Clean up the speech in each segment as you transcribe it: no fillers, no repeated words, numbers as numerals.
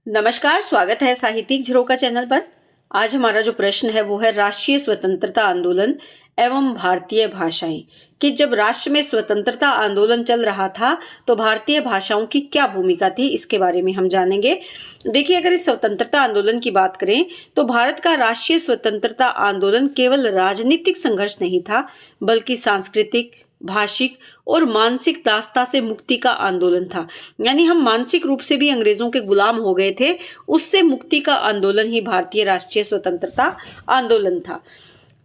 नमस्कार, स्वागत है साहित्यिक झरोका चैनल पर। आज हमारा जो प्रश्न है वो है राष्ट्रीय स्वतंत्रता आंदोलन एवं भारतीय भाषाएं, कि जब राष्ट्र में स्वतंत्रता आंदोलन चल रहा था तो भारतीय भाषाओं की क्या भूमिका थी, इसके बारे में हम जानेंगे। देखिए, अगर इस स्वतंत्रता आंदोलन की बात करें तो भारत का राष्ट्रीय स्वतंत्रता आंदोलन केवल राजनीतिक संघर्ष नहीं था, बल्कि सांस्कृतिक, भाषिक और मानसिक दासता से मुक्ति का आंदोलन था। यानी हम मानसिक रूप से भी अंग्रेजों के गुलाम हो गए थे, उससे मुक्ति का आंदोलन ही भारतीय राष्ट्रीय स्वतंत्रता आंदोलन था।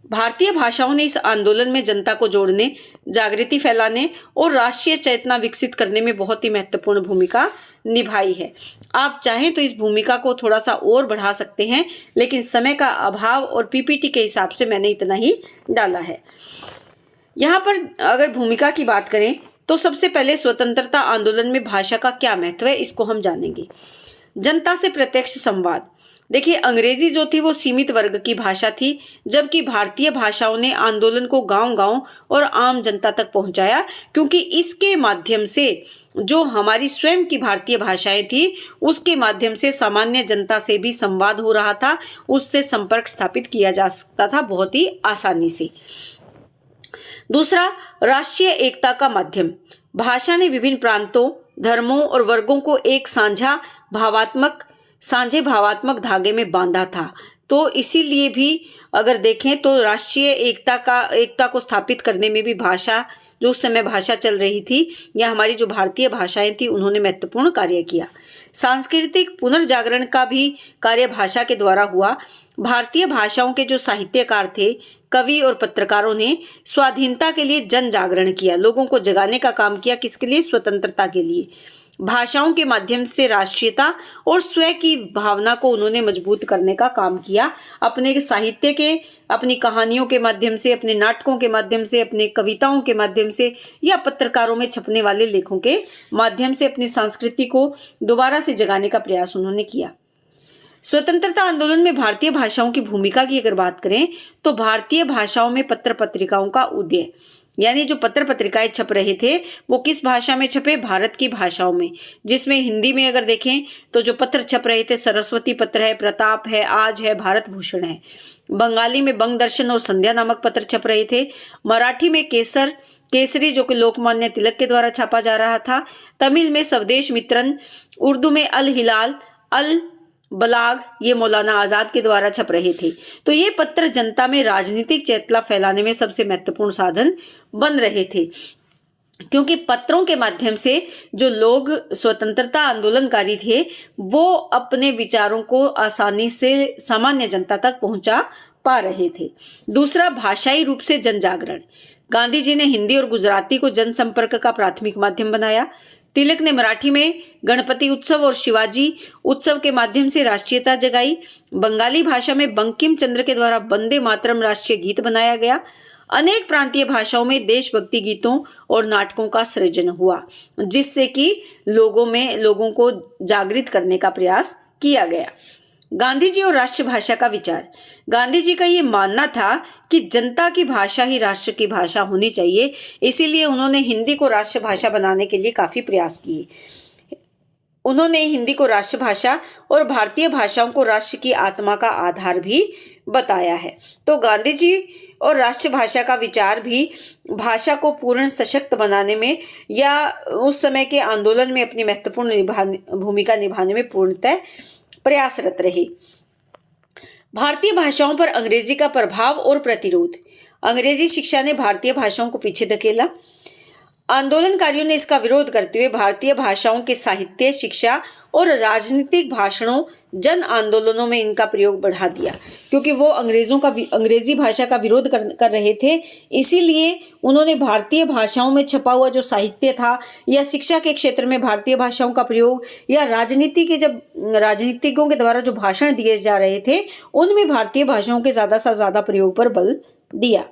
भारतीय भाषाओं ने इस आंदोलन में जनता को जोड़ने, जागृति फैलाने और राष्ट्रीय चेतना विकसित करने में बहुत ही महत्वपूर्ण भूमिका निभाई है। आप चाहें तो इस भूमिका को थोड़ा सा और बढ़ा सकते हैं, लेकिन समय का अभाव और पीपीटी के हिसाब से मैंने इतना ही डाला है। यहाँ पर अगर भूमिका की बात करें तो सबसे पहले स्वतंत्रता आंदोलन में भाषा का क्या महत्व है, इसको हम जानेंगे। जनता से प्रत्यक्ष संवाद। देखिए, अंग्रेजी जो थी वो सीमित वर्ग की भाषा थी, जबकि भारतीय भाषाओं ने आंदोलन को गांव-गांव और आम जनता तक पहुंचाया, क्योंकि इसके माध्यम से जो हमारी स्वयं की भारतीय भाषाएं थी उसके माध्यम से सामान्य जनता से भी संवाद हो रहा था, उससे संपर्क स्थापित किया जा सकता था बहुत ही आसानी से। दूसरा, राष्ट्रीय एकता का माध्यम। भाषा ने विभिन्न प्रांतों, धर्मों और वर्गों को एक साझे भावात्मक धागे में बांधा था। तो इसीलिए भी अगर देखें तो राष्ट्रीय एकता को स्थापित करने में भी भाषा, जो उस समय भाषा चल रही थी या हमारी जो भारतीय भाषाएं थी, उन्होंने महत्वपूर्ण कार्य किया। सांस्कृतिक पुनर्जागरण का भी कार्य भाषा के द्वारा हुआ। भारतीय भाषाओं के जो साहित्यकार थे, कवि और पत्रकारों ने स्वाधीनता के लिए जन जागरण किया, लोगों को जगाने का काम किया। किसके लिए? स्वतंत्रता के लिए। भाषाओं के माध्यम से राष्ट्रीयता और स्वयं की भावना को उन्होंने मजबूत करने का काम किया। अपने साहित्य के, अपनी कहानियों के माध्यम से, अपने नाटकों के माध्यम से, अपने कविताओं के माध्यम से या पत्रकारों में छपने वाले लेखों के माध्यम से अपनी संस्कृति को दोबारा से जगाने का प्रयास उन्होंने किया। स्वतंत्रता आंदोलन में भारतीय भाषाओं की भूमिका की अगर बात करें तो भारतीय भाषाओं में पत्र पत्रिकाओं का उदय, यानी जो पत्र पत्रिकाएं छप रहे थे वो किस भाषा में छपे? भारत की भाषाओं में। जिसमें हिंदी में अगर देखें तो जो पत्र छप रहे थे, सरस्वती पत्र है, प्रताप है, आज है, भारत भूषण है। बंगाली में बंग दर्शन और संध्या नामक पत्र छप रहे थे। मराठी में केसरी, जो कि लोकमान्य तिलक के द्वारा छापा जा रहा था। तमिल में स्वदेश मित्रन, उर्दू में अल हिलाल, अल बलाग, ये मौलाना आजाद के द्वारा छप रहे थे। तो ये पत्र जनता में राजनीतिक चेतना फैलाने में सबसे महत्वपूर्ण साधन बन रहे थे, क्योंकि पत्रों के माध्यम से जो लोग स्वतंत्रता आंदोलनकारी थे वो अपने विचारों को आसानी से सामान्य जनता तक पहुंचा पा रहे थे। दूसरा, भाषाई रूप से जन जागरण। गांधी जी ने हिंदी और गुजराती को जनसंपर्क का प्राथमिक माध्यम बनाया। तिलक ने मराठी में गणपति उत्सव और शिवाजी उत्सव के माध्यम से राष्ट्रीयता जगाई। बंगाली भाषा में बंकिम चंद्र के द्वारा वंदे मातरम राष्ट्रीय गीत बनाया गया। अनेक प्रांतीय भाषाओं में देशभक्ति गीतों और नाटकों का सृजन हुआ, जिससे कि लोगों को जागृत करने का प्रयास किया गया। गांधी जी और राष्ट्रभाषा का विचार। गांधी जी का ये मानना था कि जनता की भाषा ही राष्ट्र की भाषा होनी चाहिए, इसीलिए उन्होंने हिंदी को राष्ट्रभाषा बनाने के लिए काफी प्रयास किए। उन्होंने हिंदी को राष्ट्रभाषा और भारतीय भाषाओं को राष्ट्र की आत्मा का आधार भी बताया है। तो गांधी जी और राष्ट्रभाषा का विचार भी भाषा को पूर्ण सशक्त बनाने में या उस समय के आंदोलन में अपनी महत्वपूर्ण भूमिका निभाने में पूर्णतः प्रयासरत रहे। भारतीय भाषाओं पर अंग्रेजी का प्रभाव और प्रतिरोध। अंग्रेजी शिक्षा ने भारतीय भाषाओं को पीछे धकेला। आंदोलनकारियों ने इसका विरोध करते हुए भारतीय भाषाओं के साहित्य, शिक्षा और राजनीतिक भाषणों, जन आंदोलनों में इनका प्रयोग बढ़ा दिया, क्योंकि वो अंग्रेजी भाषा का विरोध कर रहे थे। इसीलिए उन्होंने भारतीय भाषाओं में छपा हुआ जो साहित्य था या शिक्षा के क्षेत्र में भारतीय भाषाओं का प्रयोग या जब राजनीतिकों के द्वारा जो भाषण दिए जा रहे थे उनमें भारतीय भाषाओं के ज्यादा से ज्यादा प्रयोग पर बल दिया।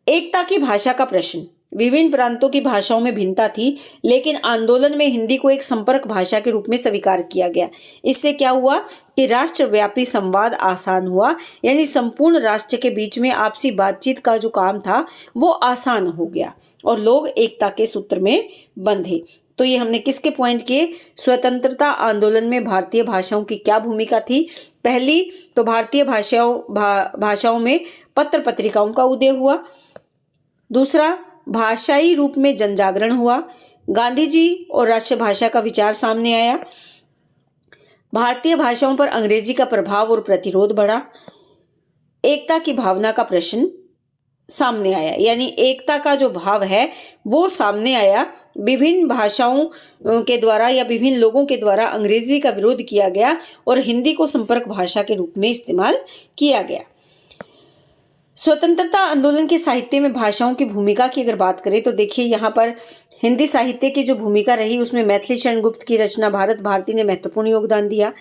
एकता की भाषा का प्रश्न। विभिन्न प्रांतों की भाषाओं में भिन्नता थी, लेकिन आंदोलन में हिंदी को एक संपर्क भाषा के रूप में स्वीकार किया गया। इससे क्या हुआ कि राष्ट्रव्यापी संवाद आसान हुआ, यानी संपूर्ण राष्ट्र के बीच में आपसी बातचीत का जो काम था वो आसान हो गया और लोग एकता के सूत्र में बंधे। तो ये हमने किसके पॉइंट किए, स्वतंत्रता आंदोलन में भारतीय भाषाओं की क्या भूमिका थी। पहली तो भारतीय भाषाओं में पत्र पत्रिकाओं का उदय हुआ। दूसरा, भाषाई रूप में जनजागरण हुआ। गांधी जी और राष्ट्रभाषा का विचार सामने आया। भारतीय भाषाओं पर अंग्रेजी का प्रभाव और प्रतिरोध बढ़ा। एकता की भावना का प्रश्न सामने आया, यानी एकता का जो भाव है वो सामने आया। विभिन्न भाषाओं के द्वारा या विभिन्न लोगों के द्वारा अंग्रेजी का विरोध किया गया और हिंदी को संपर्क भाषा के रूप में इस्तेमाल किया गया। स्वतंत्रता आंदोलन के साहित्य में भाषाओं की भूमिका की अगर बात करें तो देखिए यहाँ पर हिंदी साहित्य की जो भूमिका रही उसमें मैथिली शरण गुप्त की रचना भारत भारती ने महत्वपूर्ण योगदान दिया।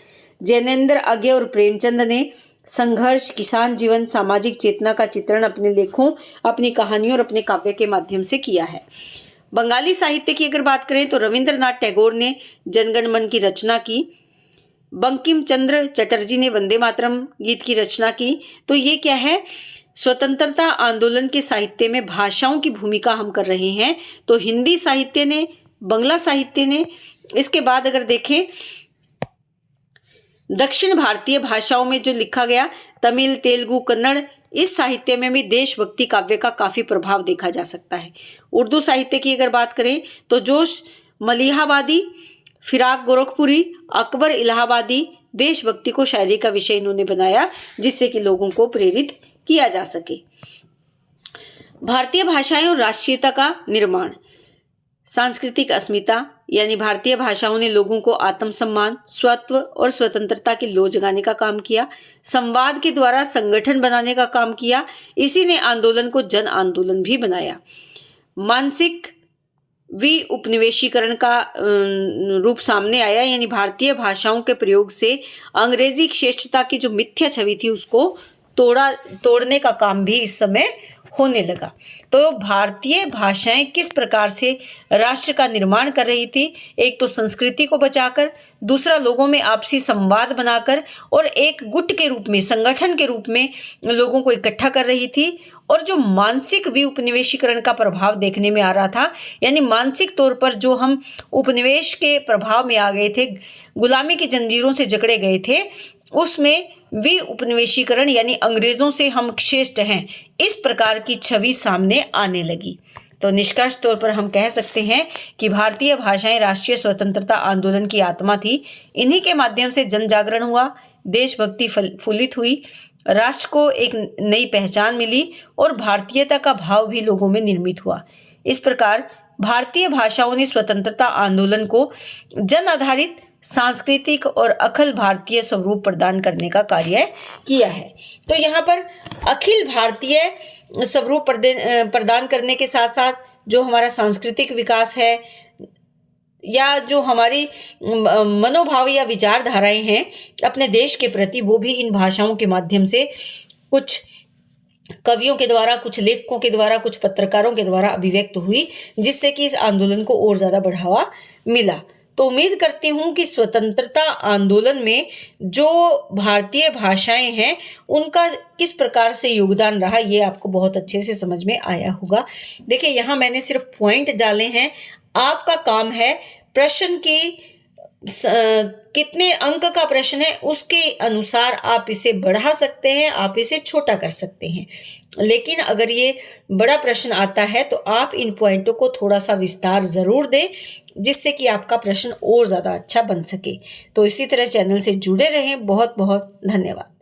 जैनेन्द्र अज्ञे और प्रेमचंद ने संघर्ष, किसान जीवन, सामाजिक चेतना का चित्रण अपने लेखों, अपनी कहानियों और अपने काव्य के माध्यम से किया है। बंगाली साहित्य की अगर बात करें तो रविंद्रनाथ टैगोर ने जनगण मन की रचना की। बंकिम चंद्र चटर्जी ने वंदे मातरम गीत की रचना की। तो ये क्या है, स्वतंत्रता आंदोलन के साहित्य में भाषाओं की भूमिका हम कर रहे हैं। तो हिंदी साहित्य ने, बंगला साहित्य ने, इसके बाद अगर देखें दक्षिण भारतीय भाषाओं में जो लिखा गया तमिल, तेलुगु, कन्नड़, इस साहित्य में भी देशभक्ति काव्य का काफी प्रभाव देखा जा सकता है। उर्दू साहित्य की अगर बात करें तो जोश मलिहाबादी, फिराक गोरखपुरी, अकबर इलाहाबादी देशभक्ति को शायरी का विषय इन्होंने बनाया, जिससे कि लोगों को प्रेरित किया जा सके। भारतीय भाषाएं और राष्ट्रीयता का निर्माण, सांस्कृतिक अस्मिता, यानी भारतीय भाषाओं ने लोगों को आत्मसम्मान, स्वत्व और स्वतंत्रता की लौ जगाने का काम किया। संवाद के द्वारा संगठन बनाने का काम किया। इसी ने आंदोलन को जन आंदोलन भी बनाया। मानसिक उपनिवेशीकरण का रूप सामने आया, यानी भारतीय भाषाओं के प्रयोग से अंग्रेजी श्रेष्ठता की जो मिथ्या छवि थी उसको तोड़ने का काम भी इस समय होने लगा। तो भारतीय भाषाएं किस प्रकार से राष्ट्र का निर्माण कर रही थी, एक तो संस्कृति को बचाकर, दूसरा लोगों में आपसी संवाद बनाकर और एक गुट के रूप में, संगठन के रूप में लोगों को इकट्ठा कर रही थी। और जो मानसिक उपनिवेशीकरण का प्रभाव देखने में आ रहा था, यानी मानसिक तौर पर जो हम उपनिवेश के प्रभाव में आ गए थे, गुलामी की जंजीरों से जकड़े गए थे, उसमें उपनिवेशीकरण यानी अंग्रेजों से हम श्रेष्ठ हैं, इस प्रकार की छवि सामने आने लगी। तो निष्कर्ष तौर पर हम कह सकते हैं कि भारतीय भाषाएं राष्ट्रीय स्वतंत्रता आंदोलन की आत्मा थी। इन्हीं के माध्यम से जन जागरण हुआ, देशभक्ति फूलित हुई, राष्ट्र को एक नई पहचान मिली और भारतीयता का भाव भी लोगों में निर्मित हुआ। इस प्रकार भारतीय भाषाओं ने स्वतंत्रता आंदोलन को जन आधारित, सांस्कृतिक और अखिल भारतीय स्वरूप प्रदान करने का कार्य किया है। तो यहाँ पर अखिल भारतीय स्वरूप प्रदान करने के साथ साथ जो हमारा सांस्कृतिक विकास है या जो हमारी मनोभाव या विचारधाराएं हैं अपने देश के प्रति, वो भी इन भाषाओं के माध्यम से कुछ कवियों के द्वारा, कुछ लेखकों के द्वारा, कुछ पत्रकारों के द्वारा अभिव्यक्त हुई, जिससे कि इस आंदोलन को और ज्यादा बढ़ावा मिला। तो उम्मीद करती हूँ कि स्वतंत्रता आंदोलन में जो भारतीय भाषाएं हैं उनका किस प्रकार से योगदान रहा, ये आपको बहुत अच्छे से समझ में आया होगा। देखिए यहाँ मैंने सिर्फ पॉइंट डाले हैं, आपका काम है प्रश्न की कितने अंक का प्रश्न है उसके अनुसार आप इसे बढ़ा सकते हैं, आप इसे छोटा कर सकते हैं। लेकिन अगर ये बड़ा प्रश्न आता है तो आप इन पॉइंटों को थोड़ा सा विस्तार जरूर दें, जिससे कि आपका प्रश्न और ज़्यादा अच्छा बन सके। तो इसी तरह चैनल से जुड़े रहें। बहुत बहुत धन्यवाद।